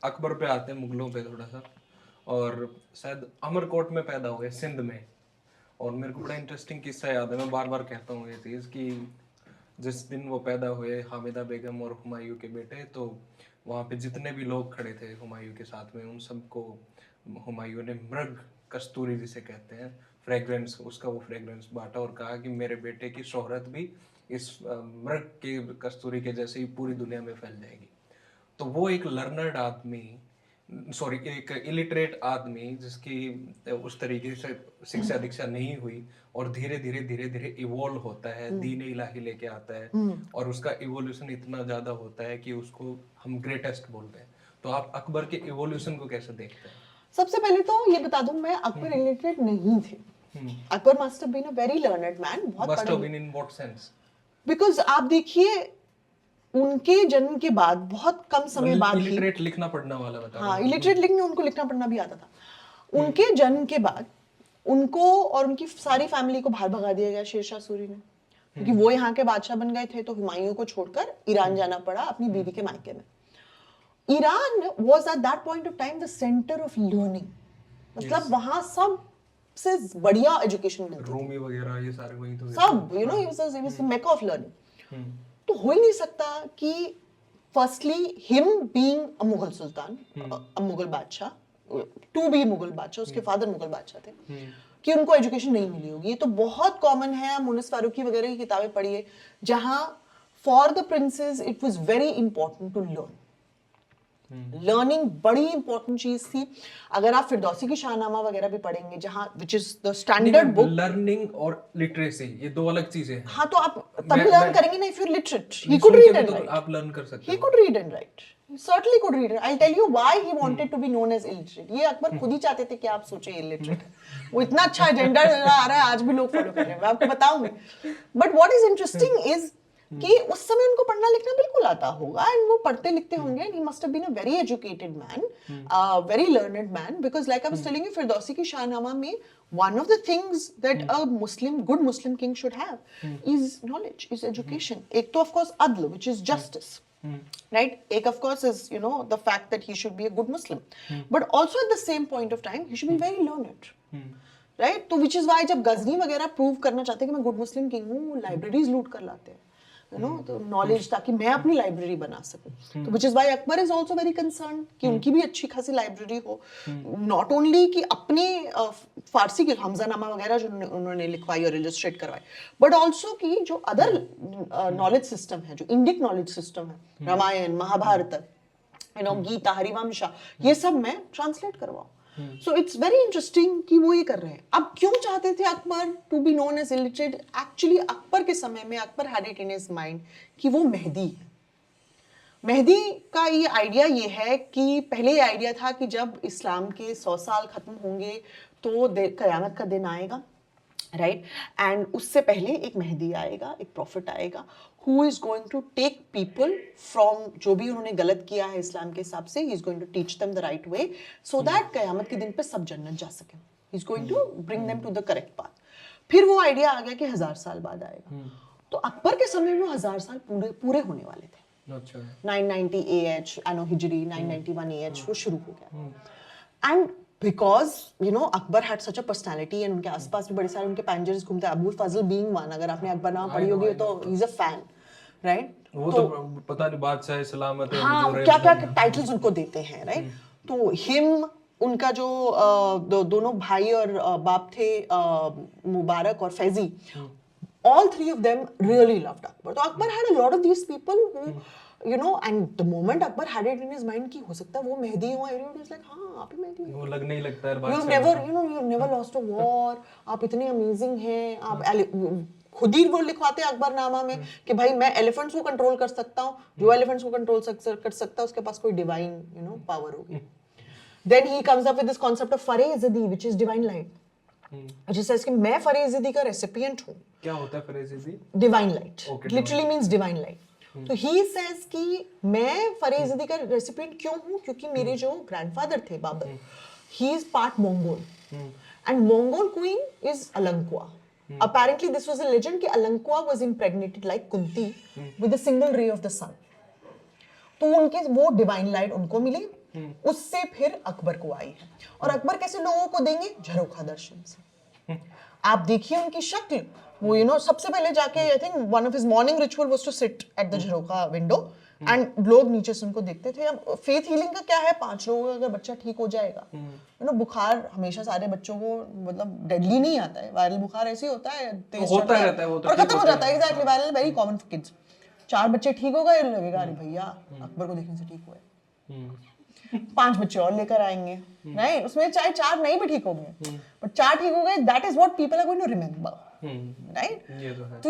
अकबर पे आते हैं, मुगलों पे थोड़ा सा। और शायद अमरकोट में पैदा हुए, सिंध में। और मेरे को बड़ा इंटरेस्टिंग किस्सा याद है, मैं बार बार कहता हूँ ये चीज़ कि जिस दिन वो पैदा हुए, हामिदा बेगम और हुमायूं के बेटे, तो वहाँ पे जितने भी लोग खड़े थे हुमायूं के साथ में, उन सबको हुमायूं ने मृग कस्तूरी जिसे कहते हैं, फ्रेग्रेंस, उसका वो फ्रेग्रेंस बांटा और कहा कि मेरे बेटे की शोहरत भी इस मृग के कस्तूरी के जैसे ही पूरी दुनिया में फैल जाएगी। तो वो एक लर्नर्ड आदमी, सॉरी एक इलिटरेट आदमी जिसकी उस तरीके से शिक्षा दीक्षा नहीं हुई, और धीरे धीरे धीरे धीरे इवोल्व होता है, दीन इलाही लेके आता है, और उसका इवोल्यूशन इतना ज्यादा होता है कि उसको हम ग्रेटेस्ट बोलते हैं। तो आप अकबर के इवोल्यूशन को कैसे देखते हैं? सबसे पहले तो ये बता दूं, मैं अकबर इलिटरेट नहीं थे। Akbar must have been a very learned man, बहुत मस्ट हैव पढ़े। Been in what sense? Because आप देखिए, उनके जन्म के बाद बहुत कम समय बाद ही, इलिटरेट लिखना पढ़ना वाला बता रहा हाँ हूँ। इलिटरेट लिखने, उनको लिखना पढ़ना भी आता था। उनके जन्म के बाद उनको और उनकी सारी फैमिली को बाहर भगा दिया गया शेरशाह सूरी ने, क्योंकि वो यहाँ के बादशाह बन गए थे, तो हुमायूं को छोड़कर ईरान जाना पड़ा अपनी बीवी के मायके में। Iran was at that point of time the center of learning, मतलब वहां सबसे बढ़िया एजुकेशन मिलती थी, रूमी वगैरह ये सारे वही तो सब, you know, he was the mecca of learning। तो हो ही नहीं सकता कि firstly him being a Mughal sultan, a Mughal badshah, to B Mughal बादशाह, उसके फादर मुगल बादशाह थे, कि उनको एजुकेशन नहीं मिली होगी। ये तो बहुत कॉमन है, मुनिस फारूकी वगैरह की किताबें पढ़िए, जहां for the princes it was very important to learn. Learning बड़ी इंपॉर्टेंट चीज थी। अगर आप फिरदौसी की शाहनामा वगैरह भी पढ़ेंगे, जहां which is the standard book. Learning और लिटरेसी ये दो अलग चीजें हैं। हाँ, तो आप तभी लर्न करेंगे ना, if you literate. He soon could के रीड भी एंड तो राइट, आप लर्न कर सकते he हो। could read and write, he certainly could read it। I'll tell you why he wanted to be known as illiterate। ये अकबर खुद ही चाहते थे कि आप सोचे illiterate है। वो इतना अच्छा एजेंडा आ रहा है, आज भी लोग फॉलो कर रहे हैं, मैं आपको बताऊंगी। But what is interesting is कि उस समय उनको पढ़ना लिखना बिल्कुल आता होगा, एंड वो पढ़ते लिखते होंगे, and he must have been a very educated man, very learned man, because like I was telling you, Firdausi की शाहनामा में one of the things that a Muslim, good Muslim king should have is knowledge, is education। एक तो of course adl, which is justice, right? एक of course is, you know, the fact that he should be a good Muslim, but also at the same point of time he should be very learned, right? तो which is why जब गजनी वगैरह prove करना चाहते हैं कि मैं good मुस्लिम king हूँ, libraries लूट कर लाते हैं, you know, तो नॉलेज, ताकि मैं अपनी लाइब्रेरी बना सकूं। तो which is why Akbar is also very concerned कि उनकी भी अच्छी खासी लाइब्रेरी हो, नॉट ओनली कि अपने फारसी के हमजानामा वगैरह जो उन्होंने लिखवाई और इलस्ट्रेट करवाई, बट ऑल्सो कि जो अदर नॉलेज सिस्टम है, जो इंडिक नॉलेज सिस्टम है, रामायण, महाभारत, यू नो, गीता, हरिवंशा, ये सब मैं ट्रांसलेट करवाऊं। सो इट्स वेरी इंटरेस्टिंग कि वो ये कर रहे हैं। अब क्यों चाहते थे Akbar to be known as illiterate? Actually Akbar के समय में Akbar had it in his mind कि वो मेहदी है। मेहदी का ये आइडिया ये है कि पहले ये आइडिया था कि जब इस्लाम के 100 साल खत्म होंगे तो कयामत का दिन आएगा, राइट? एंड उससे पहले एक मेहदी आएगा, एक प्रॉफिट आएगा, who is going to take people from जो भी उन्होंने गलत किया है इस्लाम के हिसाब से, he is going to teach them the right way so that कयामत के दिन पे सब जन्नत जा सकें। he is going to bring them to the correct path। फिर वो आइडिया आ गया कि 1000 साल बाद आएगा। तो अकबर के समय में 1000 साल पूरे होने वाले थे। अच्छा। 990 AH एनो हिजरी, 991 AH वो शुरू हो गया। And because you know Akbar had such a personality, and उनके आसपास भी बड़े सारे उनके पैंजर्स घूमते, अबू फजल बीइंग वन, अगर आपने अकबरनामा पढ़ी होगी तो he is a fan, right? वो तो पता नहीं बादशाह सलामत है, हाँ, क्या क्या टाइटल्स उनको देते हैं, राइट? तो हिम, उनका जो दोनों भाई और बाप थे, मुबारक और Faizi, all three of them really loved Akbar। तो Akbar had a lot of these people who, you know, and the moment Akbar had it in his mind कि हो सकता है वो मेहदी हो, everybody was like, हाँ आप ही मेहदी हो। वो लगने ही लगता है You've never, you know, you've never lost a war, आप इतने अमेजिंग हैं, आप खुद ही वो लिखवाते हैं अकबरनामा में कि भाई मैं एलिफेंट्स को कंट्रोल कर सकता हूँ, जो एलिफेंट्स को कंट्रोल कर सकता है उसके पास कोई डिवाइन, यू नो, पावर होगी। Then he comes up with this concept of फरेज़दी, which is divine light, which says कि मैं फरेज़दी का रेसिपिएंट हूँ। क्या होता है फरेज़दी? Divine light, literally means divine light. तो ही सेज कि मैं फरेज़दी का रेसिपिएंट क्यों हूँ? क्योंकि मेरे जो ग्रैंडफादर थे Babur, he is part Mongol, and Mongol queen is Alanqua. Apparently this was a legend कि अलंकुआ was impregnated like Kunti with a single ray of the sun। तो उनके वो डिवाइन लाइट उनको मिली, उससे फिर अकबर को आई है। और अकबर कैसे लोगों को देंगे? झरोखा दर्शन से। आप देखिए उनकी शक्ल, वो सबसे पहले जाके I think one of his morning ritual was to sit at the jharokha window and लोग नीचे से उनको देखते थे। अब फेथ हीलिंग का क्या है, 5 लोगों का अगर बच्चा ठीक हो जाएगा, बुखार हमेशा सारे बच्चों को मतलब डेडली नहीं आता है, वायरल बुखार ऐसे ही होता है, तेज होता रहता है, वो तो और ठीक खत्म हो होता जाता है। Exactly, viral very common for kids. 4 बच्चे ठीक हो गए, लगेगा अरे भैया अकबर को देखने से ठीक हुए। 5 बच्चे और लेकर आएंगे, राइट? उसमें चाहे 4 नहीं भी ठीक होंगे, बट 4 ठीक हो गए, that is what people are going to remember, right?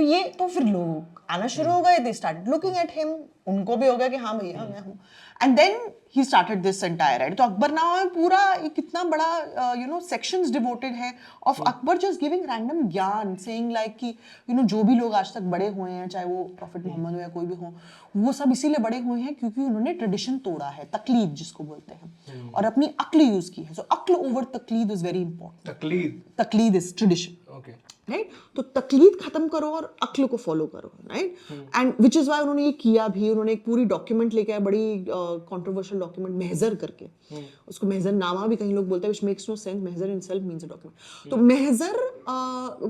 ये तो फिर लोग आना शुरू हो गए, they started looking at him, उनको भी हो गया कि हाँ भैया मैं हूँ, and then he started this entire, right? तो अकबरनामा में पूरा एक कितना बड़ा सेक्शंस डिवोटेड है of Akbar just giving random ज्ञान, सेइंग लाइक कि जो भी लोग आज तक बड़े हुए हैं, चाहे वो प्रॉफिट मोहम्मद हो या कोई भी हो, वो सब इसीलिए बड़े हुए हैं क्योंकि उन्होंने ट्रेडिशन तोड़ा है, तकलीद जिसको बोलते हैं, और अपनी अक्ल यूज की है। सो अक्ल ओवर तकलीद इज वेरी इंपॉर्टेंट। तकलीद इज ट्रेडिशन, राइट? तो तकलीद खत्म करो और अक्ल को फॉलो करो, right? And which is why उन्होंने ये किया भी। उन्होंने एक पूरी डॉक्यूमेंट लेके आया, बड़ी कंट्रोवर्शियल डॉक्यूमेंट, महजर करके, उसको महजर नामा भी कहीं लोग बोलते हैं, व्हिच मेक्स नो सेंस। महजर in self means a document. तो महजर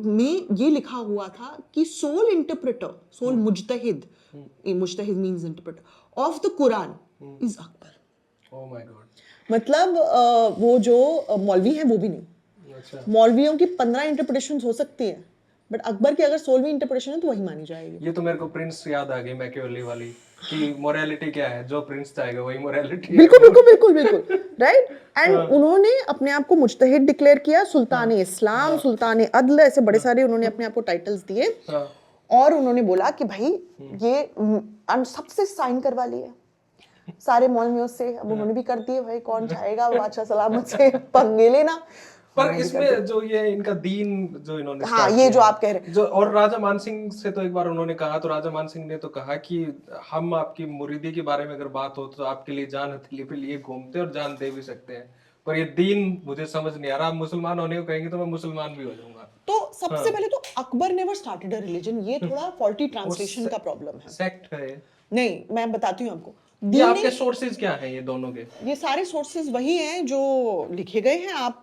में ये लिखा हुआ था कि सोल इंटरप्रेटर, सोल मुजतहिद, मुजतहिद means interpreter of the Quran is Akbar. Oh my god. मतलब वो जो मौलवी है वो भी नहीं। मौलवियों की 15 इंटरप्रिटेशंस हो सकती है, बट अकबर की अगर 16वीं इंटरप्रिटेशन है तो वही मानी जाएगी। ये तो मेरे को प्रिंस याद आ गई, मैकियावेली वाली, कि मोरालिटी क्या है, जो प्रिंस चाहेगा वही मोरालिटी। बिल्कुल बिल्कुल बिल्कुल बिल्कुल, राइट? एंड उन्होंने अपने आप को मुजतहिद डिक्लेयर किया, सुल्तान इस्लाम, सुल्तान अदल, ऐसे बड़े सारे उन्होंने अपने आप को टाइटल्स दिए, और उन्होंने बोला कि भाई ये सबसे साइन करवा लिए सारे मौलवियों से। अब उन्होंने भी कर दिए, भाई कौन चाहेगा बादशाह सलामत से पंगे लेना। पर इसमें जो ये इनका दीन जो इन्होंने हाँ, ये जो आप कह रहे हैं, जो, और राजा मानसिंह से तो एक बार उन्होंने कहा, तो राजा मानसिंह ने तो कहा कि हम आपकी मुरीदी के बारे में अगर बात हो तो आपके लिए जान हथेली पे लिए घूमते और जान दे भी सकते हैं, पर ये दीन मुझे समझ नहीं आ रहा। आप मुसलमान होने को कहेंगे तो मैं मुसलमान भी हो जाऊंगा। तो सबसे पहले तो Akbar never started a religion, ये थोड़ा फॉल्टी ट्रांसलेशन का प्रॉब्लम है। सेक्ट है? नहीं, मैं बताती हूँ आपको। ये आपके सोर्सेज क्या हैं ये दोनों के? ये सारे सोर्सेज वही हैं जो लिखे गए हैं। आप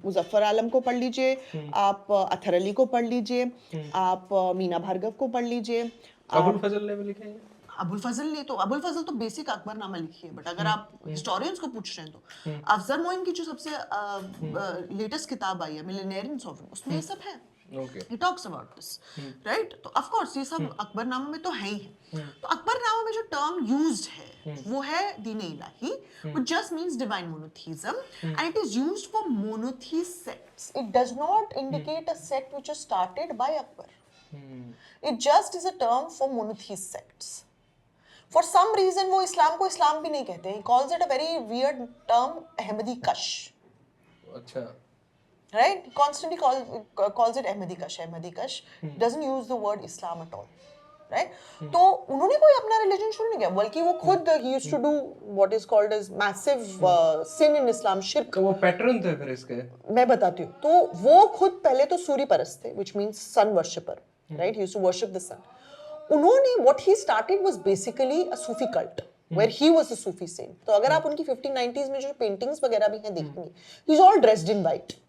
मुजफ्फर आलम को पढ़ लीजिए, आप अतहर अली को पढ़ लीजिए, आप मीना भार्गव को पढ़ लीजिए। अबुल फजल ने भी लिखे हैं? अबुल फजल तो बेसिक अकबरनामा लिखी है, बट अगर आप हिस्टोरियंस को पूछ रहे हैं तो अफजल मोइन की जो सबसे लेटेस्ट किताब आई है, मिलेनियर इन सॉवरेन, उसमें ये सब है। He talks about this, right? तो of course ये सब अकबरनामा में तो है ही है। तो अकबरनामा में जो टर्म यूज्ड है वो है दीन इलाही, which just means divine monotheism, and it is used for monotheist sects. It does not indicate a sect which is started by Akbar. It just is a term for monotheist sects. For some reason वो इस्लाम को इस्लाम भी नहीं कहते। He calls it a very weird term, Ahmadi Kush. अच्छा। Right? He constantly calls it Ahmadi Kush. Doesn't use the word Islam at all. Right? तो उन्होंने कोई अपना रिलीजन शुरू नहीं किया, बल्कि वो खुद he used to do what is called as massive sin in Islam, shirk. तो वो पैटर्न थे फिर इसके? मैं बताती हूँ। तो वो खुद पहले तो सूर्य परस्त थे, which means sun worshipper. Right? He used to worship the sun. उन्होंने what he started was basically a Sufi cult, where he was a Sufi saint. तो अगर आप उनकी 1590s में जो पेंटिंग्स वगैरह भी हैं देखेंगे, he's all dressed in white.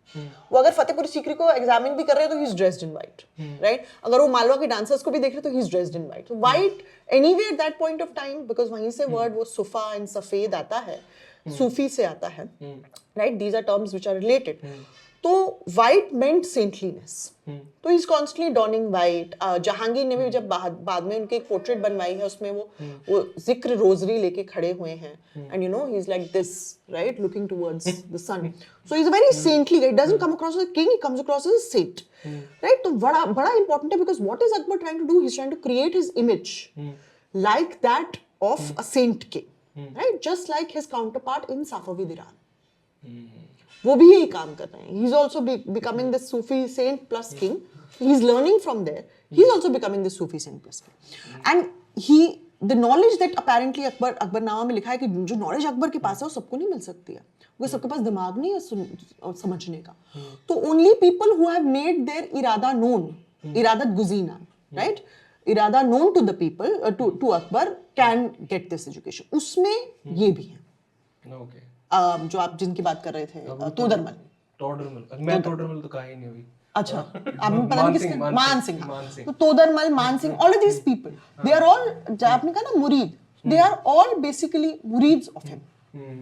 वो अगर फतेहपुरी सीकरी को एग्जामिन भी कर रहे हैं तो he's dressed in white, right? अगर वो मालवा के डांसर्स को भी देख रहे हैं तो he's dressed in white. So white anyway at that point of time, because वहीं से वर्ड वो सुफा एंड सफेद आता है, सूफी से आता है, right? These are terms which are related. तो white meant saintliness. तो he's constantly donning white. Jahangir ने भी जब बाद में उनके एक पोर्ट्रेट बनवाई है, उसमें वो जिक्र रोजरी लेके खड़े हुए हैं, and you know he's like this, right, looking towards the sun. So he's a very saintly guy. He doesn't come across as a king, he comes across as a saint, right? तो बड़ा important है, because what is Akbar trying to do? He's trying to create his image like that of a saint king, right? Just like his counterpart in Safavid Iran. वो भी यही काम कर रहे हैं. He's also becoming the Sufi saint plus king. He's learning from there. He's also becoming the Sufi saint plus king. And the knowledge that apparently Akbarnama में लिखा है कि जो knowledge अकबर के पास है वो सबको नहीं मिल सकती है, क्योंकि सबके पास दिमाग नहीं है समझने का. तो only people who have made their इरादा known, इरादत गुज़ीना, right? इरादा known to the people, to Akbar can get this education. उसमें ये भी है. ओके। जो आप जिनकी बात कर रहे थे, तोदरमल। टोडरमल, मैं टोडरमल तो कहा ही नहीं अभी। अच्छा, आपने पता नहीं किसके, मान सिंह, हाँ। मान सिंह। तो Todarmal, Man Singh, all of these people, they are all, जो आपने कहा ना मुरीद, दे आर ऑल बेसिकली मुरीद्स of him,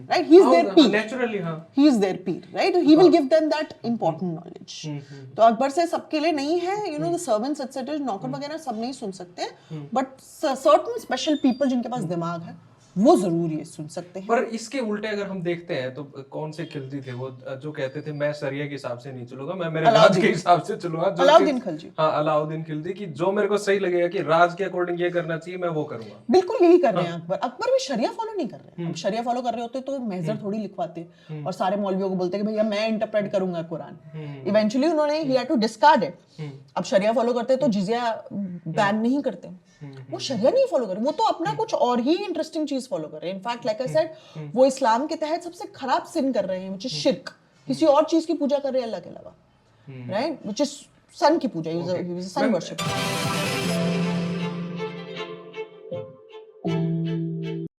right? He is their peer. Naturally हाँ। He is their peer, right? He will give them that important knowledge. तो अकबर से सबके लिए नहीं है, you know, the servants etc. नौकर वगैरह सब नहीं सुन सकते, but certain special people जिनके पास दिमाग है, वो जरूर ये सुन सकते हैं। पर इसके उल्टे अगर हम देखते हैं तो कौन से खिलजी थे वो जो कहते थे मैं शरिया के हिसाब से नहीं चलूंगा, मैं मेरे राज के हिसाब से चलूंगा। अलाउद्दीन खिलजी। हाँ, अलाउद्दीन खिलजी की जो मेरे को सही लगेगा कि राज के अकॉर्डिंग ये करना चाहिए मैं वो करूंगा। बिल्कुल यही कर रहे हैं अकबर। अकबर भी शरिया फॉलो नहीं कर रहे हैं। अब शरिया फॉलो कर रहे होते तो महजर थोड़ी लिखवाते और सारे मौलवियों को बोलते कि भैया मैं इंटरप्रेट करूंगा कुरान। इवेंचुअली उन्होंने ही हैड टू डिस्कार्ड इट। अब शरिया फॉलो करते तो जिजिया बैन नहीं करते। वो शरिया नहीं फॉलो कर, वो तो अपना कुछ और ही इंटरेस्टिंग चीज फॉलो कर रहे हैं। इनफैक्ट लाइक आई सेड, वो इस्लाम के तहत सबसे खराब सिन कर रहे हैं, व्हिच इज शिर्क। किसी और चीज की पूजा कर रहे हैं अल्लाह के अलावा, राइट? व्हिच इज सन की पूजा, सन वर्शिप।